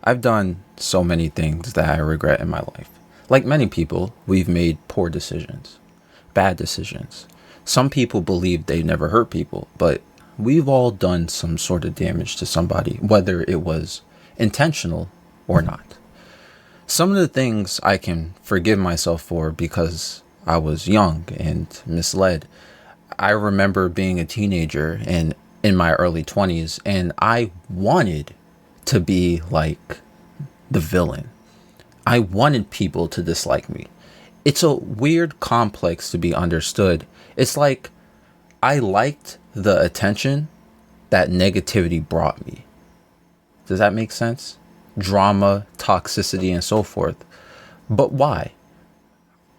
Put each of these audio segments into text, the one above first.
I've done so many things that I regret in my life. Like many people, we've made poor decisions, bad decisions. Some people believe they never hurt people, but we've all done some sort of damage to somebody, whether it was intentional or not. Some of the things I can forgive myself for because I was young and misled. I remember being a teenager and in my early 20s, and I wanted to be like the villain. I wanted people to dislike me. It's a weird complex to be understood. It's like I liked the attention that negativity brought me. Does that make sense? Drama, toxicity, and so forth. But why?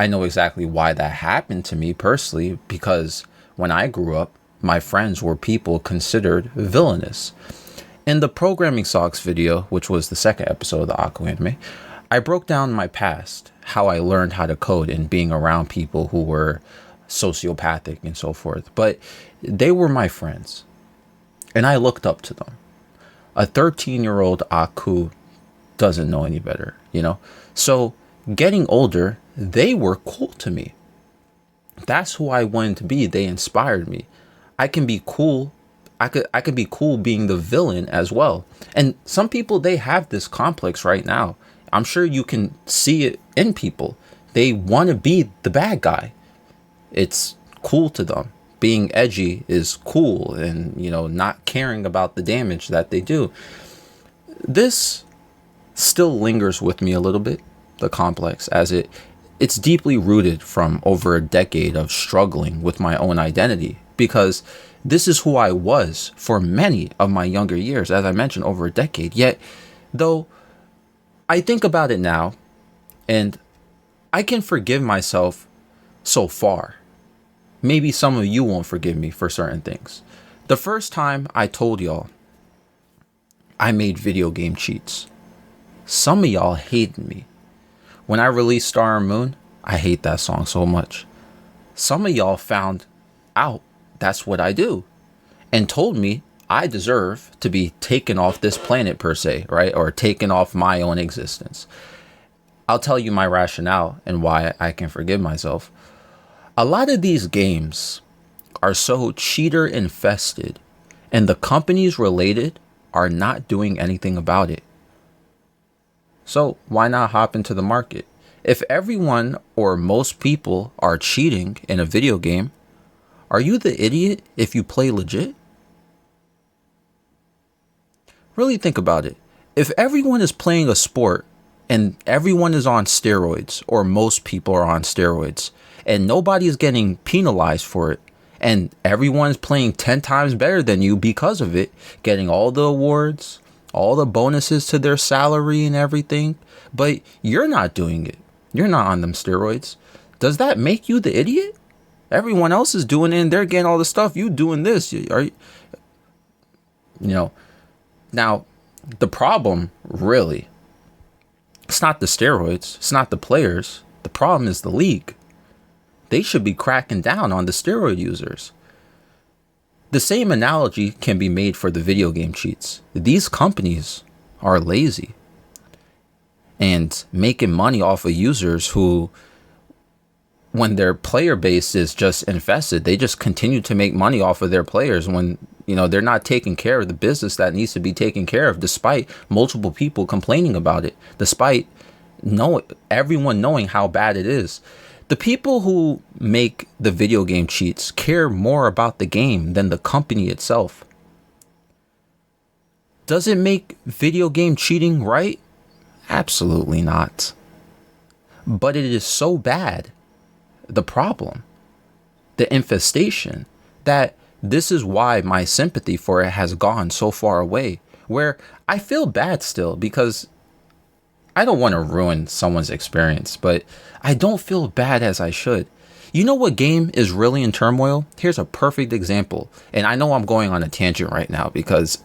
I know exactly why that happened to me personally, because when I grew up, my friends were people considered villainous. In the Programming Socks video, which was the second episode of the Aku anime, I broke down my past, how I learned how to code and being around people who were sociopathic and so forth. But they were my friends, and I looked up to them. A 13-year-old Aku doesn't know any better, you know? So getting older, they were cool to me. That's who I wanted to be. They inspired me. I can be cool. I could be cool being the villain as well. And some people, they have this complex right now. I'm sure you can see it in people. They want to be the bad guy. It's cool to them. Being edgy is cool, and not caring about the damage that they do. This still lingers with me a little bit, the complex, as it's deeply rooted from over a decade of struggling with my own identity, because this is who I was for many of my younger years, as I mentioned, over a decade. Yet, though I think about it now, and I can forgive myself so far. Maybe some of you won't forgive me for certain things. The first time I told y'all I made video game cheats, some of y'all hated me. When I released Star and Moon, I hate that song so much. Some of y'all found out that's what I do and told me I deserve to be taken off this planet per se, right? Or taken off my own existence. I'll tell you my rationale and why I can forgive myself. A lot of these games are so cheater infested, and the companies related are not doing anything about it. So why not hop into the market? If everyone or most people are cheating in a video game, are you the idiot if you play legit? Really think about it. If everyone is playing a sport and everyone is on steroids, or most people are on steroids, and nobody is getting penalized for it, and everyone's playing 10 times better than you because of it, getting all the awards, all the bonuses to their salary and everything, but you're not doing it. You're not on them steroids. Does that make you the idiot? Everyone else is doing it and they're getting all the stuff. You doing this. Are you, now the problem really, it's not the steroids. It's not the players. The problem is the league. They should be cracking down on the steroid users. The same analogy can be made for the video game cheats. These companies are lazy and making money off of users who, when their player base is just infested, they just continue to make money off of their players when, they're not taking care of the business that needs to be taken care of, despite multiple people complaining about it, despite everyone knowing how bad it is. The people who make the video game cheats care more about the game than the company itself. Does it make video game cheating right? Absolutely not. But it is so bad, the problem, the infestation, that this is why my sympathy for it has gone so far away, where I feel bad still, because I don't want to ruin someone's experience, but I don't feel bad as I should. You know what game is really in turmoil? Here's a perfect example. And I know I'm going on a tangent right now because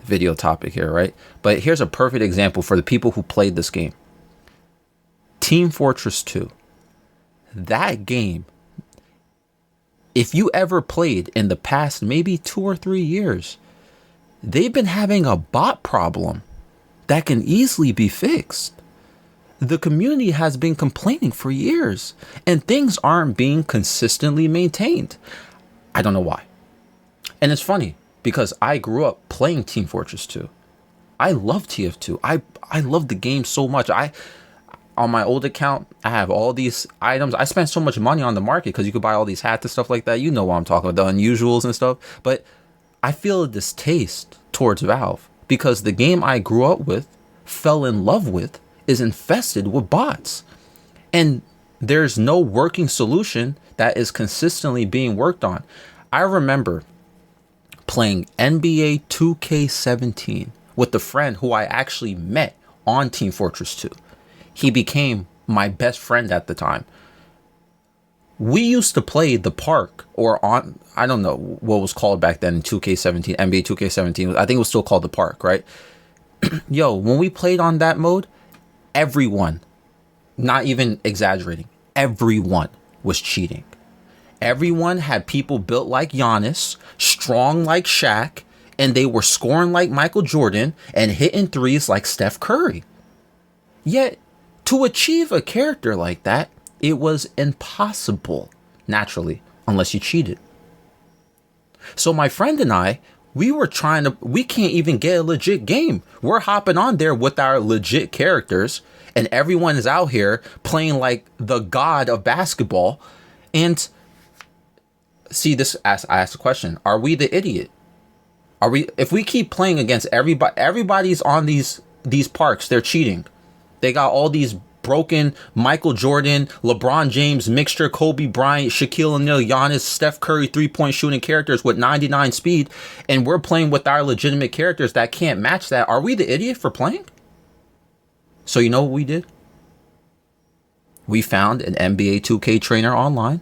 video topic here, right? But here's a perfect example for the people who played this game. Team Fortress 2. That game, if you ever played in the past maybe 2 or 3 years, they've been having a bot problem that can easily be fixed. The community has been complaining for years, and things aren't being consistently maintained. I don't know why. And it's funny because I grew up playing Team Fortress 2. I love TF2. I love the game so much. On my old account, I have all these items. I spent so much money on the market because you could buy all these hats and stuff like that. You know what I'm talking about, the unusuals and stuff. But I feel a distaste towards Valve because the game I grew up with, fell in love with, is infested with bots. And there's no working solution that is consistently being worked on. I remember playing NBA 2K17 with a friend who I actually met on Team Fortress 2. He became my best friend at the time. We used to play the park or on, I don't know what was called back then in 2K17, NBA 2K17. I think it was still called the park, right? Yo, when we played on that mode, everyone, not even exaggerating, everyone was cheating. Everyone had people built like Giannis, strong like Shaq, and they were scoring like Michael Jordan and hitting threes like Steph Curry. Yet, to achieve a character like that, it was impossible, naturally, unless you cheated. So my friend and I, we can't even get a legit game. We're hopping on there with our legit characters, and everyone is out here playing like the god of basketball. And see, I asked the question, are we the idiot? If we keep playing against everybody's on these parks, they're cheating. They got all these broken Michael Jordan, LeBron James mixture, Kobe Bryant, Shaquille O'Neal, Giannis, Steph Curry 3-point shooting characters with 99 speed, and we're playing with our legitimate characters that can't match that. Are we the idiot for playing? So you know what we did? We found an NBA 2K trainer online.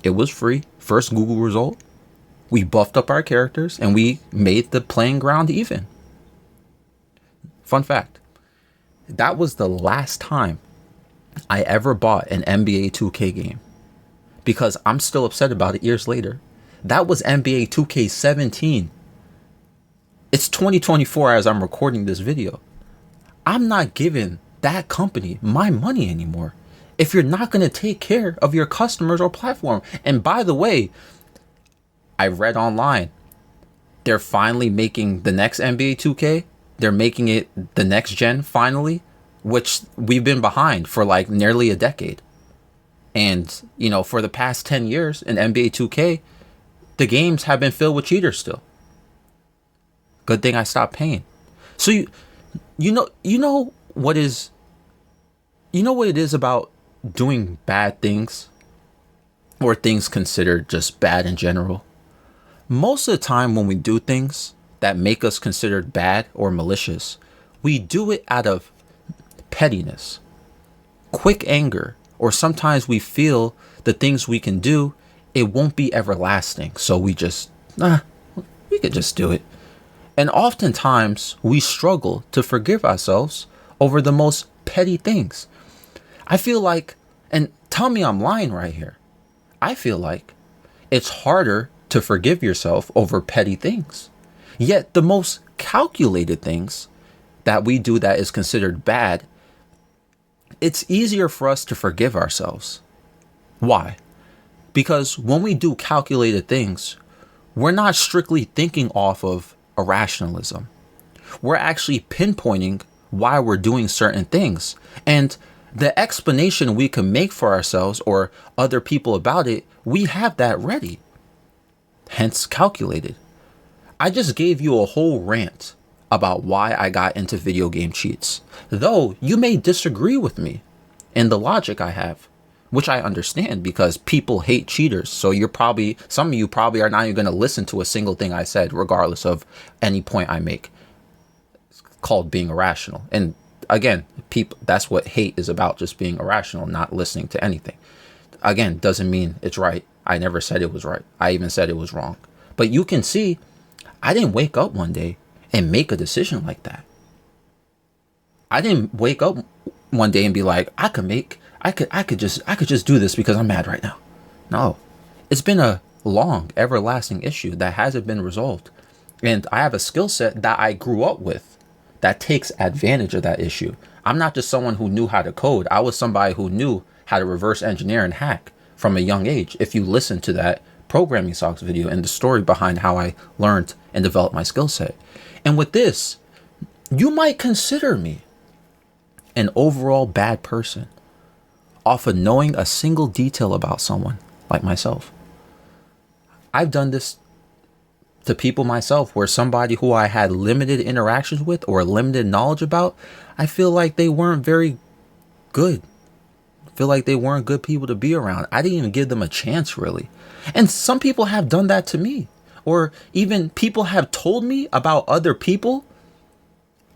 It was free. First Google result. We buffed up our characters and we made the playing ground even. Fun fact. That was the last time I ever bought an NBA 2K game because I'm still upset about it years later. That was NBA 2K17. It's 2024 as I'm recording this video. I'm not giving that company my money anymore if you're not going to take care of your customers or platform. And by the way, I read online, they're finally making the next NBA 2K. They're making it the next gen finally, which we've been behind for like nearly a decade. And, you know, for the past 10 years in NBA 2K, the games have been filled with cheaters still. Good thing I stopped paying. So you know what it is about doing bad things or things considered just bad in general. Most of the time when we do things that make us considered bad or malicious, we do it out of pettiness, quick anger, or sometimes we feel the things we can do, it won't be everlasting. So we just, we could just do it. And oftentimes we struggle to forgive ourselves over the most petty things. I feel like, and tell me I'm lying right here, I feel like it's harder to forgive yourself over petty things. Yet the most calculated things that we do that is considered bad, it's easier for us to forgive ourselves. Why? Because when we do calculated things, we're not strictly thinking off of irrationalism. We're actually pinpointing why we're doing certain things. And the explanation we can make for ourselves or other people about it, we have that ready. Hence calculated. I just gave you a whole rant about why I got into video game cheats, though you may disagree with me in the logic I have, which I understand because people hate cheaters. So some of you probably are not even going to listen to a single thing I said, regardless of any point I make. It's called being irrational. And again, that's what hate is about, just being irrational, not listening to anything. Again, doesn't mean it's right. I never said it was right. I even said it was wrong. But you can see, I didn't wake up one day and make a decision like that. I didn't wake up one day and be like, I could just do this because I'm mad right now. No, it's been a long, everlasting issue that hasn't been resolved. And I have a skill set that I grew up with that takes advantage of that issue. I'm not just someone who knew how to code. I was somebody who knew how to reverse engineer and hack from a young age. If you listen to that Programming Socks video and the story behind how I learned and developed my skill set. And with this, you might consider me an overall bad person off of knowing a single detail about someone like myself. I've done this to people myself where somebody who I had limited interactions with or limited knowledge about, I feel like they weren't very good. I feel like they weren't good people to be around. I didn't even give them a chance, really. And some people have done that to me. Or even people have told me about other people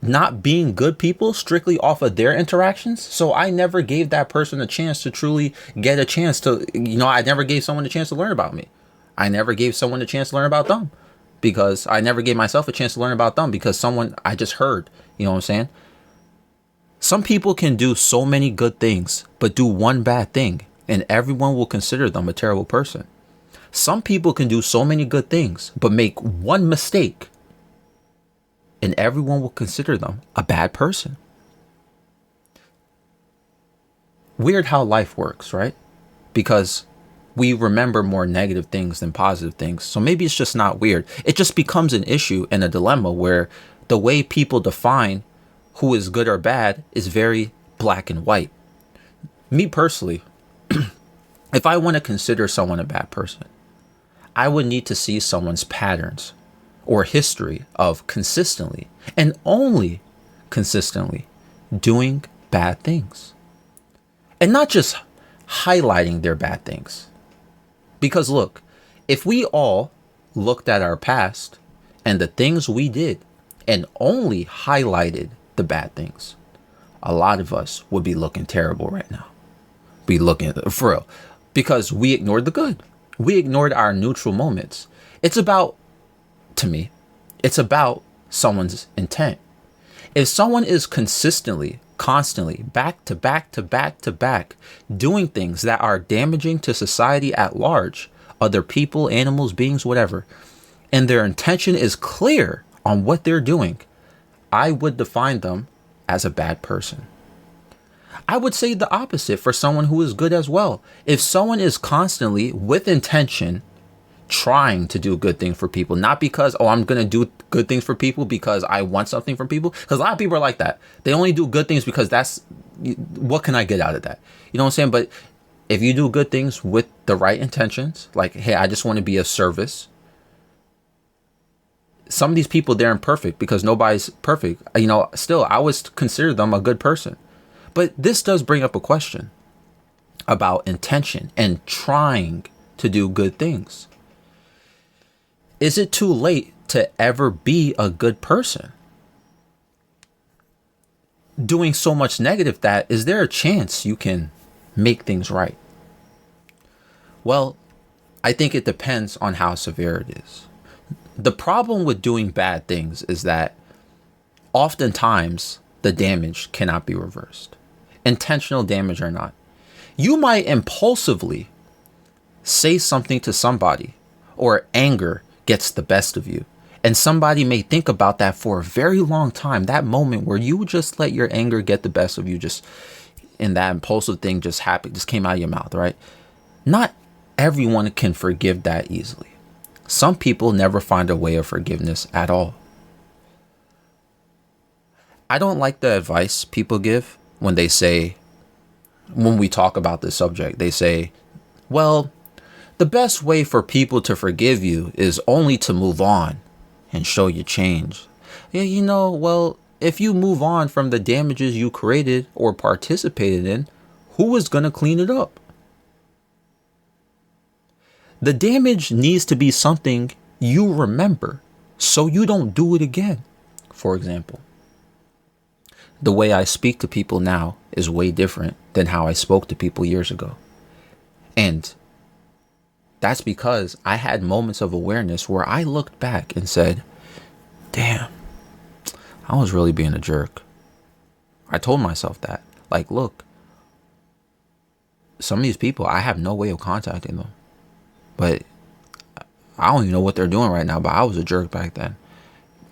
not being good people strictly off of their interactions. So I never gave that person a chance to truly get a chance to, I never gave someone a chance to learn about me. I never gave someone a chance to learn about them, because I never gave myself a chance to learn about them because someone I just heard, you know what I'm saying? Some people can do so many good things, but do one bad thing, and everyone will consider them a terrible person. Some people can do so many good things, but make one mistake, and everyone will consider them a bad person. Weird how life works, right? Because we remember more negative things than positive things. So maybe it's just not weird. It just becomes an issue and a dilemma where the way people define who is good or bad is very black and white. Me personally, if I want to consider someone a bad person, I would need to see someone's patterns or history of consistently and only consistently doing bad things. And not just highlighting their bad things. Because look, if we all looked at our past and the things we did and only highlighted the bad things, a lot of us would be looking terrible right now. Be looking for real. Because we ignored the good. We ignored our neutral moments. It's about, to me, it's about someone's intent. If someone is consistently, constantly, back to back to back to back, doing things that are damaging to society at large, other people, animals, beings, whatever, and their intention is clear on what they're doing, I would define them as a bad person. I would say the opposite for someone who is good as well. If someone is constantly, with intention, trying to do good things for people, not because, I'm going to do good things for people because I want something from people. Because a lot of people are like that. They only do good things because what can I get out of that? You know what I'm saying? But if you do good things with the right intentions, like, hey, I just want to be of service. Some of these people, they're imperfect because nobody's perfect. Still, I would consider them a good person. But this does bring up a question about intention and trying to do good things. Is it too late to ever be a good person? Doing so much negative that, is there a chance you can make things right? Well, I think it depends on how severe it is. The problem with doing bad things is that oftentimes the damage cannot be reversed. Intentional damage or not. You might impulsively say something to somebody, or anger gets the best of you. And somebody may think about that for a very long time. That moment where you just let your anger get the best of you, and that impulsive thing just happened, just came out of your mouth, right? Not everyone can forgive that easily. Some people never find a way of forgiveness at all. I don't like the advice people give when we talk about this subject. They say, well, the best way for people to forgive you is only to move on and show you change. Yeah, well, if you move on from the damages you created or participated in, who is going to clean it up? The damage needs to be something you remember so you don't do it again. For example, the way I speak to people now is way different than how I spoke to people years ago. And that's because I had moments of awareness where I looked back and said, damn, I was really being a jerk. I told myself that. Like, look, some of these people, I have no way of contacting them. But I don't even know what they're doing right now, but I was a jerk back then.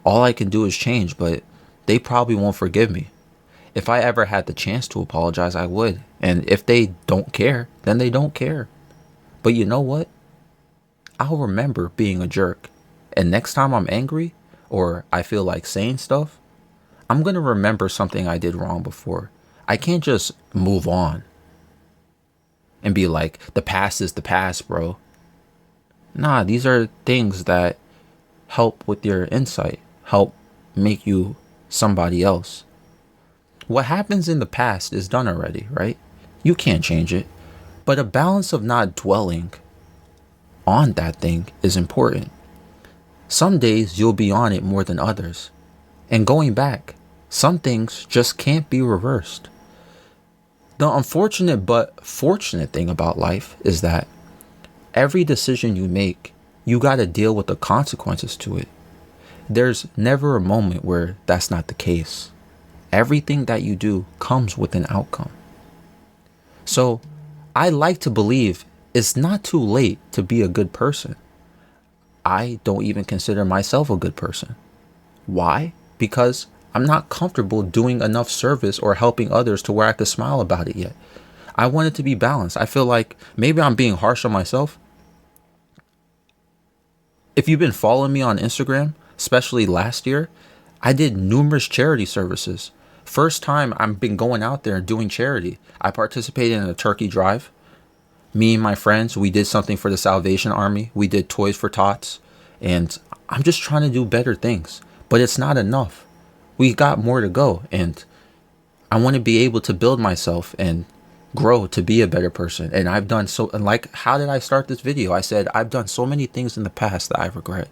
All I can do is change, but they probably won't forgive me. If I ever had the chance to apologize, I would. And if they don't care, then they don't care. But you know what? I'll remember being a jerk. And next time I'm angry or I feel like saying stuff, I'm going to remember something I did wrong before. I can't just move on and be like, the past is the past, bro. Nah, these are things that help with your insight, help make you somebody else. What happens in the past is done already, right? You can't change it. But a balance of not dwelling on that thing is important. Some days you'll be on it more than others. And going back, some things just can't be reversed. The unfortunate but fortunate thing about life is that every decision you make, you got to deal with the consequences to it. There's never a moment where that's not the case. Everything that you do comes with an outcome. So I like to believe it's not too late to be a good person. I don't even consider myself a good person. Why? Because I'm not comfortable doing enough service or helping others to where I could smile about it yet. I want it to be balanced. I feel like maybe I'm being harsh on myself. If you've been following me on Instagram, especially last year, I did numerous charity services. First time I've been going out there and doing charity. I participated in a turkey drive. Me and my friends, we did something for the Salvation Army. We did Toys for Tots. And I'm just trying to do better things. But it's not enough. We got more to go. And I want to be able to build myself and grow to be a better person. And I've done so. And like, how did I start this video? I said, I've done so many things in the past that I regret.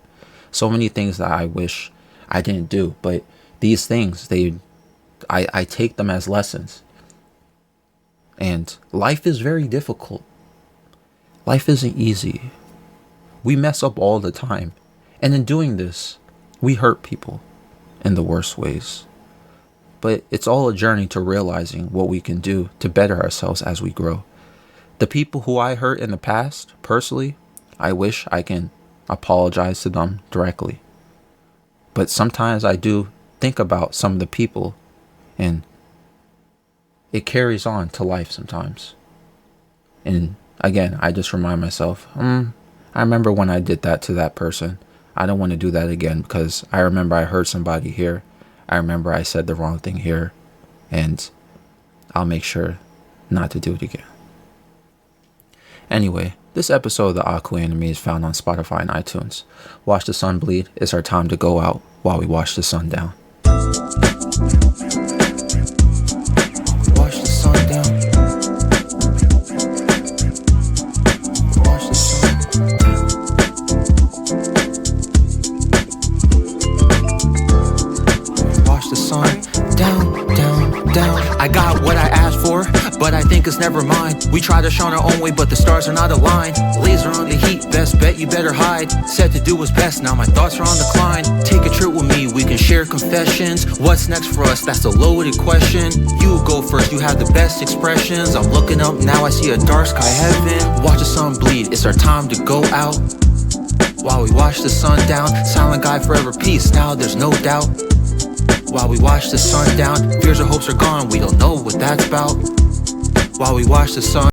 So many things that I wish I didn't do. But these things, I take them as lessons. And life is very difficult. Life isn't easy. We mess up all the time. And in doing this, we hurt people in the worst ways. But it's all a journey to realizing what we can do to better ourselves as we grow. The people who I hurt in the past, personally, I wish I can apologize to them directly. But sometimes I do think about some of the people, and it carries on to life sometimes. And again, I just remind myself, I remember when I did that to that person. I don't want to do that again because I remember I hurt somebody here. I remember I said the wrong thing here, and I'll make sure not to do it again. Anyway, this episode of the Aku Anime is found on Spotify and iTunes. Watch the sun bleed. It's our time to go out while we watch the sun down. Watch the sun down. Watch the sun down. Watch the sun down, down, down. I got what I asked for, but I think it's never mine. We try to shine our own way, but the stars are not aligned. Laser on the heat, best bet you better hide. Said to do what's best, now my thoughts are on decline. Take a trip with me, we can share confessions. What's next for us? That's a loaded question. You go first, you have the best expressions. I'm looking up now, I see a dark sky heaven. Watch the sun bleed, it's our time to go out while we watch the sun down. Silent guy, forever peace, now there's no doubt. While we watch the sun down, fears or hopes are gone, we don't know what that's about. While we watch the sun